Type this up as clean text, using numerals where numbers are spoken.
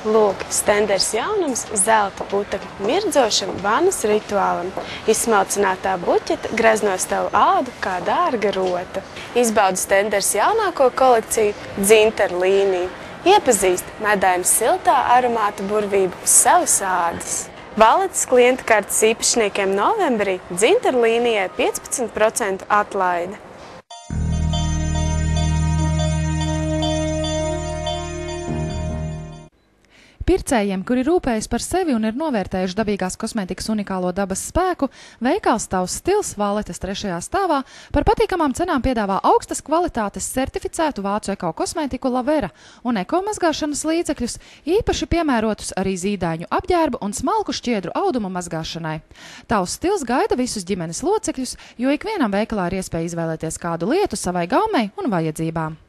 Lūk, Stenders jaunums zelta putekļu mirdzošam vannas rituālam. Izsmalcinātā buķeta greznos tavu ādu kā dārga rota. Izbaudi Stenders jaunāko kolekciju dzintaru līniju. Iepazīst medainas siltā aromāta burvību uz savas ādas. Valetas klienta kartes īpašniekiem novembrī dzintaru līnijai 15% atlaide. Pircējiem, kuri rūpējas par sevi un ir novērtējuši dabīgās kosmētikas unikālo dabas spēku, veikals Tavs stils Valetas 3. stāvā par patīkamām cenām piedāvā augstas kvalitātes certificētu vācu ekokosmētiku Lavera un ekomazgāšanas līdzekļus, īpaši piemērotus arī zīdaiņu apģērbu un smalku šķiedru audumu mazgāšanai. Tavs stils gaida visus ģimenes locekļus, jo ikvienam veikalā ir iespēja izvēlēties kādu lietu savai gaumei un vajadzībām.